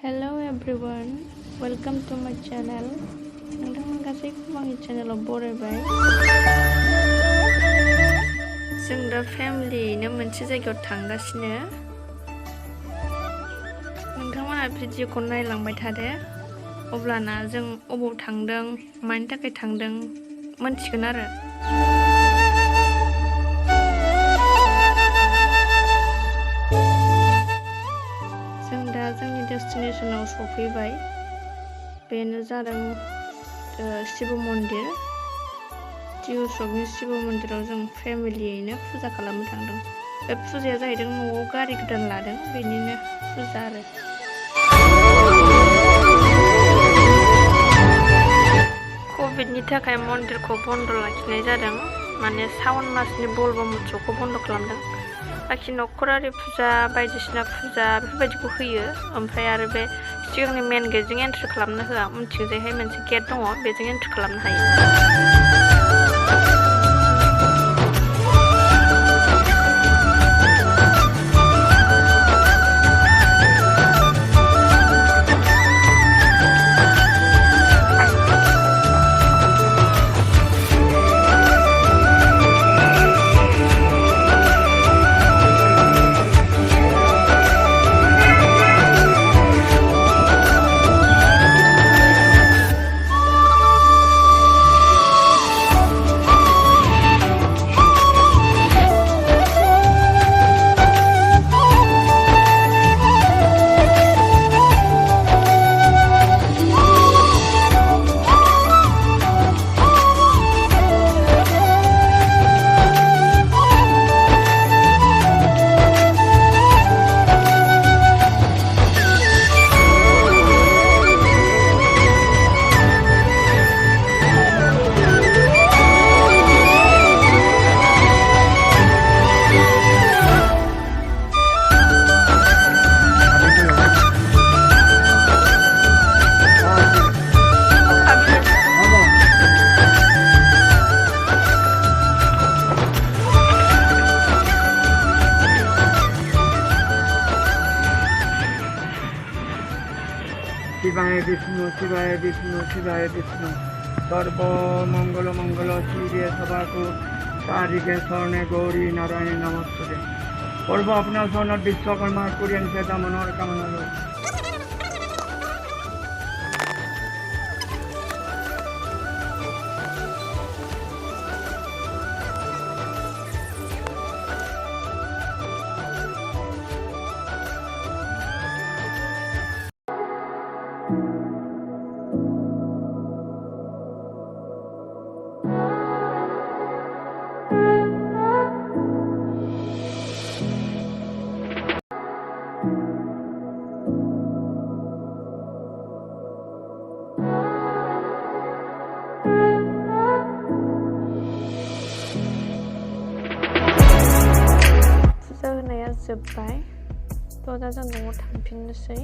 Hello everyone, welcome to my channel. नोंथांमोन गासैखौबो आंनि चेनेलाव बरायबाय। जों दा फेमिलियैनो मोनसे जायगायाव थांगासिनो। नोंथांमोना भिडिअखौ नायलांबाय थादो। अब्लाना जों अबाव थांदों, मानि थाखाय थांदों मोनथिगोन आरो। जोंनि डेस्टिनेशनाव सफैबाय। बेनो जादों शिव मन्दिर। टिउसकनि शिव मन्दिराव जों फेमिलियैनो फुजा खालामनो थांदों। बे फुजाया जाहैदों न'आव गारि गोदान लादों, बेनिनो फुजा आरो। कभिडनि थाखाय मन्दिरखौ बन्द लाखिनाय जादों, माने सावन मासनि बलबम उत्सवखौ बन्द खालामदों। बाखि नखरारि फुजा बायदिसिना फुजा बेफोरबायदिखौ होयो। ओमफ्राय आरो बे सिगांनि मेन गेटजों एन्ट्रि खालामनो होआ। उनथिंजायहाय मोनसे गेट दङ, बेजों एन्ट्रि खालामनो हायो। शिवाय विष्णु शिवाय विष्णु शिवाय विष्णु सर्व मंगल मंगल शिवे सभाको सारिके स्वर्णे गौरी नारायण नमस्ते। पर्व अपना स्वर्ण विश्वकर्मा कुरियन सेता मनोहर कामना। फुजा होनाया जोब्बाय, थ' दा जों न'आव थांफिननोसै।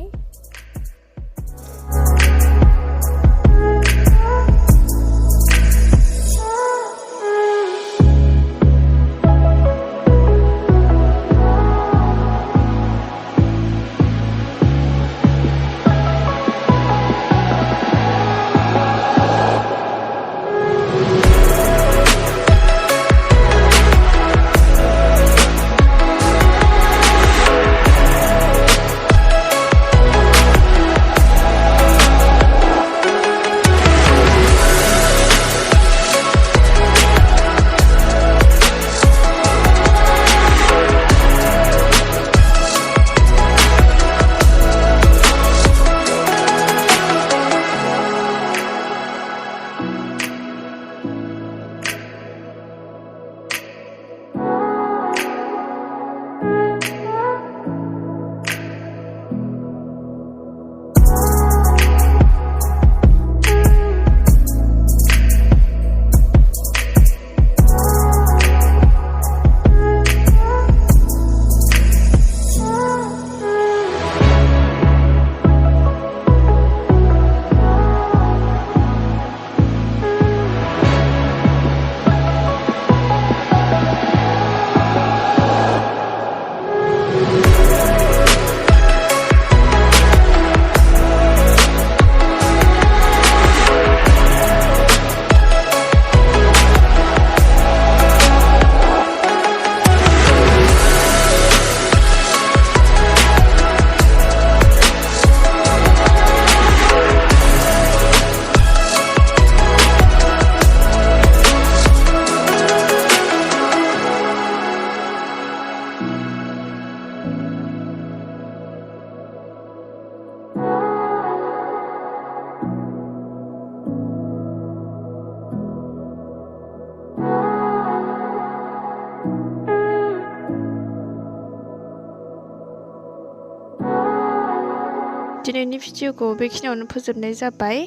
दिनैनि भिडिअखौ बेखिनियावनो फोजोबनाय जाबाय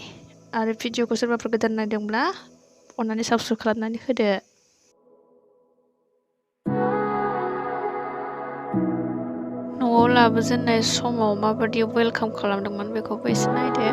आरो भिडिअखौ सोरबाफोर गोदान नायदोंब्ला अन्नानै साबस्क्राइब खालामनानै होदो। न'आव लाबोजेननाय समाव माबायदि वेलकाम खालामदोंमोन बेखौबो एसे नायदो।